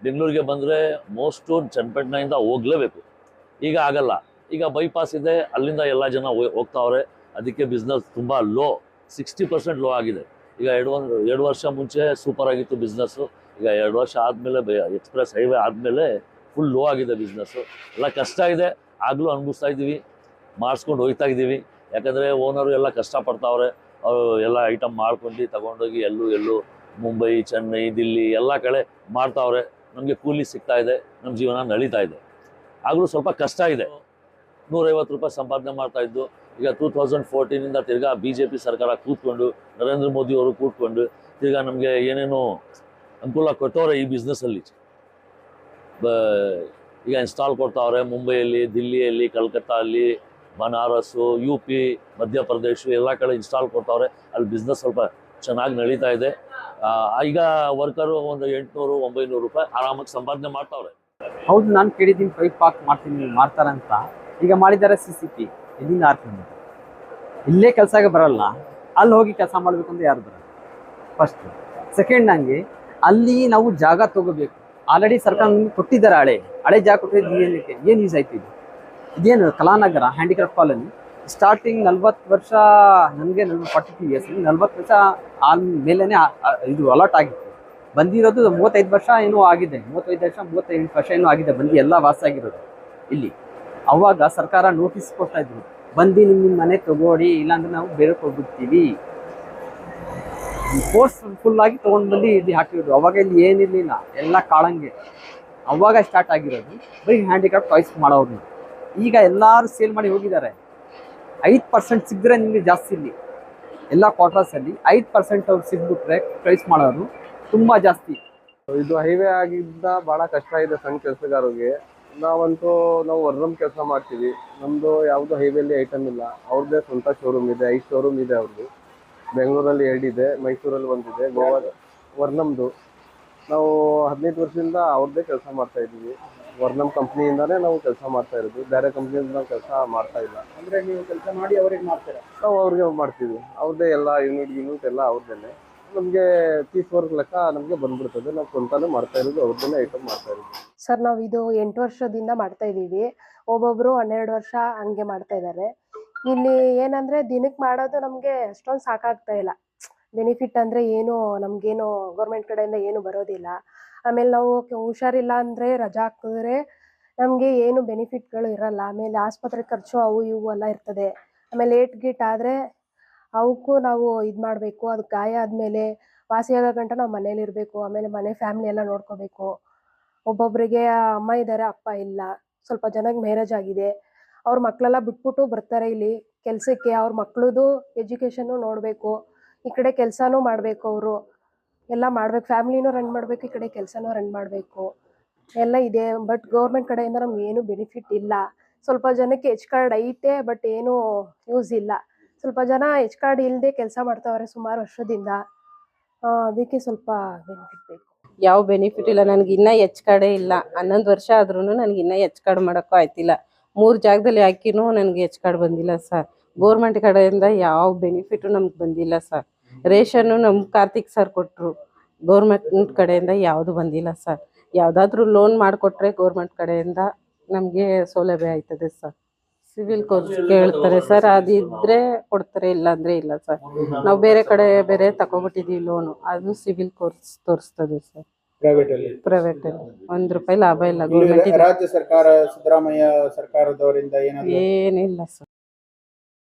ಬೆಂಗಳೂರಿಗೆ ಬಂದರೆ ಮೋಸ್ಟು ಚನ್ನಪಟ್ಟಣದಿಂದ ಹೋಗಲೇಬೇಕು. ಈಗ ಆಗಲ್ಲ, ಈಗ ಬೈಪಾಸ್ ಇದೆ, ಅಲ್ಲಿಂದ ಎಲ್ಲ ಜನ ಹೋಗ್ತಾವ್ರೆ. ಅದಕ್ಕೆ ಬಿಸ್ನೆಸ್ ತುಂಬ ಲೋ, 60% ಲೋ ಆಗಿದೆ. ಈಗ ಎರಡು ವರ್ಷ ಮುಂಚೆ ಸೂಪರ್ ಆಗಿತ್ತು ಬಿಸ್ನೆಸ್ಸು. ಈಗ 2 ವರ್ಷ ಆದಮೇಲೆ ಎಕ್ಸ್ಪ್ರೆಸ್ ಹೈವೇ ಆದಮೇಲೆ ಫುಲ್ ಲೋ ಆಗಿದೆ ಬಿಸ್ನೆಸ್ಸು. ಎಲ್ಲ ಕಷ್ಟ ಇದೆ, ಆಗಲೂ ಅನುಭವಿಸ್ತಾ ಇದ್ದೀವಿ, ಮಾಡಿಸ್ಕೊಂಡು ಹೋಗ್ತಾ ಇದ್ದೀವಿ. ಯಾಕಂದರೆ ಓನರು ಎಲ್ಲ ಕಷ್ಟಪಡ್ತಾವ್ರೆ. ಅವರು ಎಲ್ಲ ಐಟಮ್ ಮಾಡ್ಕೊಂಡು ತಗೊಂಡೋಗಿ ಎಲ್ಲೂ ಮುಂಬೈ, ಚೆನ್ನೈ, ದಿಲ್ಲಿ ಎಲ್ಲ ಕಡೆ ಮಾಡ್ತಾವ್ರೆ. ನಮಗೆ ಕೂಲಿ ಸಿಗ್ತಾ ಇದೆ, ನಮ್ಮ ಜೀವನ ನಡೀತಾ ಇದೆ. ಆಗಲೂ ಸ್ವಲ್ಪ ಕಷ್ಟ ಇದೆ. 150 ರೂಪಾಯಿ ಸಂಪಾದನೆ ಮಾಡ್ತಾಯಿದ್ದು. ಈಗ 2014 ತಿರ್ಗಾ BJP ಸರ್ಕಾರ ಕೂತ್ಕೊಂಡು, ನರೇಂದ್ರ ಮೋದಿ ಅವರು ಕೂತ್ಕೊಂಡು ತಿರ್ಗಾ ನಮಗೆ ಏನೇನೋ ಅನುಕೂಲ ಕೊಟ್ಟವ್ರೆ ಈ ಬಿಸ್ನೆಸ್ಸಲ್ಲಿ. ಈಗ ಇನ್ಸ್ಟಾಲ್ ಕೊಡ್ತಾವ್ರೆ ಮುಂಬೈಯಲ್ಲಿ, ದಿಲ್ಲಿಯಲ್ಲಿ, ಕಲ್ಕತ್ತಾಲ್ಲಿ, ಬನಾರಸ್ಸು, UP, ಮಧ್ಯಪ್ರದೇಶ ಎಲ್ಲ ಕಡೆ ಇನ್ಸ್ಟಾಲ್ ಕೊಡ್ತಾವ್ರೆ. ಅಲ್ಲಿ ಬಿಸ್ನೆಸ್ ಸ್ವಲ್ಪ ಚೆನ್ನಾಗಿ ನಡೀತಾ ಇದೆ. ಈಗ ವರ್ಕರು ಒಂದು 800-900 ರೂಪಾಯಿ ಆರಾಮಾಗಿ ಸಂಪಾದನೆ ಮಾಡ್ತಾವ್ರೆ. ಹೌದು, ನಾನು ಕೇಳಿದ್ದೀನಿ ಪೈಪ್ ಪಾಕ್ ಮಾಡ್ತೀನಿ ಮಾಡ್ತಾರಂತ. ಈಗ ಮಾಡಿದ್ದಾರೆ CCP. ಎಲ್ಲಿಂದ ಆರ್ತೀನಿ? ಇಲ್ಲೇ ಕೆಲಸಕ್ಕೆ ಬರಲ್ಲ, ಅಲ್ಲಿ ಹೋಗಿ ಕೆಲಸ ಮಾಡಬೇಕಂದ್ರೆ ಯಾರು ಬರಲ್ಲ ಫಸ್ಟ್. ಸೆಕೆಂಡ್, ನನಗೆ ಅಲ್ಲಿ ನಾವು ಜಾಗ ತಗೋಬೇಕು. ಆಲ್ರೆಡಿ ಸರ್ಕಾರ ಕೊಟ್ಟಿದ್ದಾರೆ, ಹಳೆ ಜಾಗ ಕೊಟ್ಟಿದ್ದು ಏನಕ್ಕೆ, ಏನು ಯೂಸ್ ಆಯ್ತು? ಇದೇನು ಕಲಾನಗರ ಹ್ಯಾಂಡಿಕ್ರಾಫ್ಟ್ ಕಾಲೋನಿ ಸ್ಟಾರ್ಟಿಂಗ್ 40 ವರ್ಷ, ನನಗೆ 42 ಇಯರ್ಸ್, 40 ವರ್ಷ ಆದ್ಮೇಲೆ ಇದು ಅಲಾಟ್ ಆಗಿತ್ತು. ಬಂದಿರೋದು 35 ವರ್ಷ ಏನೋ ಆಗಿದೆ, 35 ವರ್ಷ 38 ವರ್ಷ ಏನೋ ಆಗಿದೆ ಬಂದು ಎಲ್ಲ ವಾಸ ಆಗಿರೋದು ಇಲ್ಲಿ. ಅವಾಗ ಸರ್ಕಾರ ನೋಟಿಸ್ ಕೊಡ್ತಾ ಇದ್ರು, ಬಂದು ನಿಮ್ಮ ಮನೆ ತಗೊಳ್ಳಿ, ಇಲ್ಲಾಂದ್ರೆ ನಾವು ಬೇರೆ ಹೋಗ್ಬಿಡ್ತೀವಿ. ಫೋರ್ಸ್ಫುಲ್ ಆಗಿ ತೊಗೊಂಡು ಬಂದು ಇಲ್ಲಿ ಹಾಕಿರೋದು. ಅವಾಗ ಇಲ್ಲಿ ಏನಿರಲಿಲ್ಲ, ಎಲ್ಲ ಕಾಳಂಗೆ. ಅವಾಗ ಸ್ಟಾರ್ಟ್ ಆಗಿರೋದು ಬರೀ ಹ್ಯಾಂಡಿಕ್ರಾಫ್ಟ್ ಚಾಯ್ಸ್ ಮಾಡೋರು. ಈಗ ಎಲ್ಲರೂ ಸೇಲ್ ಮಾಡಿ ಹೋಗಿದ್ದಾರೆ. 5% ಸಿಗ್ರೆ ನಿಮಗೆ ಜಾಸ್ತಿ. ಇಲ್ಲಿ ಎಲ್ಲ ಕ್ವಾರ್ಟರ್ಸಲ್ಲಿ 5% ಅವ್ರು ಸಿಗ್ಬಿಟ್ರೆ ಪ್ರೈಸ್ ಮಾಡೋರು ತುಂಬ ಜಾಸ್ತಿ. ಇದು ಹೈವೇ ಆಗಿದ್ದ ಭಾಳ ಕಷ್ಟ ಇದೆ ಸಣ್ಣ ಕೆಲಸಗಾರರಿಗೆ. ನಾವು ವರ್ರಮ್ ಕೆಲಸ ಮಾಡ್ತೀವಿ. ನಮ್ಮದು ಯಾವುದು ಹೈವೇಲಿ ಐಟಮ್ ಇಲ್ಲ. ಅವ್ರದ್ದೇ ಸ್ವಂತ ಶೋರೂಮ್ ಇದೆ, 5 ಶೋರೂಮ್ ಇದೆ ಅವ್ರದ್ದು. ಬೆಂಗಳೂರಲ್ಲಿ 2 ಇದೆ, ಮೈಸೂರಲ್ಲಿ 1 ಇದೆ, ಗೋವಾ ವರ್ನಮ್ದು. ನಾವು 15 ವರ್ಷದಿಂದ ಅವ್ರದ್ದೇ ಕೆಲಸ ಮಾಡ್ತಾ ಇದ್ದೀವಿ. ವರ್ನಮ್ ಕಂಪ್ನಿಯಿಂದಾನೇ ನಾವು ಕೆಲಸ ಮಾಡ್ತಾ ಇರೋದು, ಬೇರೆ ಕಂಪ್ನಿಯಿಂದ ನಾವು ಕೆಲಸ ಮಾಡ್ತಾ ಇಲ್ಲ. ಅಂದರೆ ನೀವು ಕೆಲಸ ಮಾಡಿ ಅವ್ರಿಗೆ ಮಾಡ್ತೀರಾ? ನಾವು ಅವ್ರಿಗೆ ಮಾಡ್ತೀವಿ. ಅವ್ರದ್ದೇ ಎಲ್ಲ ಯೂನಿಟ್ ಎಲ್ಲ ಅವ್ರದ್ದೇ. ನಮಗೆ ಪೀಸ್ ವರ್ಕ್ ಲೆಕ್ಕ ನಮಗೆ ಬಂದ್ಬಿಡ್ತದೆ. ನಾವು ಸ್ವಂತನೇ ಮಾಡ್ತಾ ಇರೋದು, ಅವ್ರದ್ದೇ ಐಟಮ್ ಮಾಡ್ತಾ ಇರೋದು. ಸರ್, ನಾವು ಇದು 8 ವರ್ಷದಿಂದ ಮಾಡ್ತಾ ಇದ್ದೀವಿ. ಒಬ್ಬೊಬ್ರು 12 ವರ್ಷ ಹಂಗೆ ಮಾಡ್ತಾ ಇದ್ದಾರೆ. ಇಲ್ಲಿ ಏನಂದ್ರೆ ದಿನಕ್ಕೆ ಮಾಡೋದು ನಮಗೆ ಅಷ್ಟೊಂದು ಸಾಕಾಗ್ತಾ ಇಲ್ಲ. ಬೆನಿಫಿಟ್ ಅಂದರೆ ಏನು ನಮಗೇನು ಗೌರ್ಮೆಂಟ್ ಕಡೆಯಿಂದ ಏನು ಬರೋದಿಲ್ಲ. ಆಮೇಲೆ ನಾವು ಹುಷಾರಿಲ್ಲ ಅಂದರೆ ರಜಾ ಹಾಕಿದ್ರೆ ನಮಗೆ ಏನು ಬೆನಿಫಿಟ್ಗಳು ಇರಲ್ಲ. ಆಮೇಲೆ ಆಸ್ಪತ್ರೆ ಖರ್ಚು ಅವು ಇವು ಎಲ್ಲ ಇರ್ತದೆ. ಆಮೇಲೆ ಲೇಟ್ ಗೀಟ್ ಆದರೆ ಅವಕ್ಕೂ ನಾವು ಇದು ಮಾಡಬೇಕು. ಅದು ಗಾಯ ಆದಮೇಲೆ ವಾಸಿಯಾಗೋ ಗಂಟ ನಾವು ಮನೇಲಿರಬೇಕು. ಆಮೇಲೆ ಮನೆ ಫ್ಯಾಮಿಲಿ ಎಲ್ಲ ನೋಡ್ಕೋಬೇಕು. ಒಬ್ಬೊಬ್ಬರಿಗೆ ಅಮ್ಮ ಇದ್ದಾರೆ, ಅಪ್ಪ ಇಲ್ಲ. ಸ್ವಲ್ಪ ಜನಕ್ಕೆ ಮ್ಯಾರೇಜ್ ಆಗಿದೆ, ಅವ್ರ ಮಕ್ಕಳೆಲ್ಲ ಬಿಟ್ಬಿಟ್ಟು ಬರ್ತಾರೆ ಇಲ್ಲಿ ಕೆಲಸಕ್ಕೆ. ಅವ್ರ ಮಕ್ಳದ್ದು ಎಜುಕೇಷನ್ನು ನೋಡಬೇಕು, ಈ ಕಡೆ ಕೆಲಸನೂ ಮಾಡಬೇಕು. ಅವರು ಎಲ್ಲ ಮಾಡ್ಬೇಕು, ಫ್ಯಾಮಿಲಿನೂ ರನ್ ಮಾಡಬೇಕು, ಈ ಕಡೆ ಕೆಲಸನೂ ರನ್ ಮಾಡಬೇಕು, ಎಲ್ಲ ಇದೆ. ಬಟ್ ಗೌರ್ಮೆಂಟ್ ಕಡೆಯಿಂದ ನಮ್ಗೆ ಏನು ಬೆನಿಫಿಟ್ ಇಲ್ಲ. ಸ್ವಲ್ಪ ಜನಕ್ಕೆ H ಕಾರ್ಡ್ ಐತೆ, ಬಟ್ ಏನೂ ಯೂಸ್ ಇಲ್ಲ. ಸ್ವಲ್ಪ ಜನ H ಕಾರ್ಡ್ ಇಲ್ಲದೆ ಕೆಲಸ ಮಾಡ್ತಾವ್ರೆ ಸುಮಾರು ವರ್ಷದಿಂದ. ಅದಕ್ಕೆ ಸ್ವಲ್ಪ ಬೆನಿಫಿಟ್ ಬೇಕು. ಯಾವ ಬೆನಿಫಿಟ್ ಇಲ್ಲ ನನಗೆ. ಇನ್ನೂ H ಕಾರ್ಡೇ ಇಲ್ಲ. 11 ವರ್ಷ ಆದ್ರೂ ನನಗೆ ಇನ್ನೂ H ಕಾರ್ಡ್ ಮಾಡೋಕ್ಕೂ ಆಯ್ತಿಲ್ಲ. 3 ಜಾಗದಲ್ಲಿ ಹಾಕಿನೂ ನನಗೆ H ಕಾರ್ಡ್ ಬಂದಿಲ್ಲ ಸರ್. ಗೋರ್ಮೆಂಟ್ ಕಡೆಯಿಂದ ಯಾವ ಬೆನಿಫಿಟು ನಮ್ಗೆ ಬಂದಿಲ್ಲ ಸರ್. ರೇಷನ್ನು ನಮ್ಮ ಕಾರ್ತಿಕ್ ಸರ್ ಕೊಟ್ಟರು, ಗೌರ್ಮೆಂಟ್ ಕಡೆಯಿಂದ ಯಾವುದು ಬಂದಿಲ್ಲ ಸರ್. ಯಾವುದಾದ್ರೂ ಲೋನ್ ಮಾಡಿಕೊಟ್ರೆ ಗೌರ್ಮೆಂಟ್ ಕಡೆಯಿಂದ ನಮಗೆ ಸೌಲಭ್ಯ ಆಯ್ತದೆ ಸರ್. ಸಿವಿಲ್ ಕೋರ್ಸ್ ಕೇಳ್ತಾರೆ ಸರ್, ಅದಿದ್ದರೆ ಕೊಡ್ತಾರೆ, ಇಲ್ಲಾಂದರೆ ಇಲ್ಲ ಸರ್. ನಾವು ಬೇರೆ ಕಡೆ ಬೇರೆ ತಗೊಬಿಟ್ಟಿದ್ದೀವಿ ಲೋನು, ಅದು ಸಿವಿಲ್ ಕೋರ್ಸ್ ತೋರಿಸ್ತದೆ ಸರ್. ಪ್ರೈವೇಟಲ್ಲಿ 1 ರೂಪಾಯಿ ಲಾಭ ಇಲ್ಲ. ಗೌರ್ಮೆಂಟ್ ರಾಜ್ಯ ಸರ್ಕಾರ ಸಿದ್ದರಾಮಯ್ಯ ಸರ್ಕಾರದವರಿಂದ ಏನಿಲ್ಲ ಸರ್.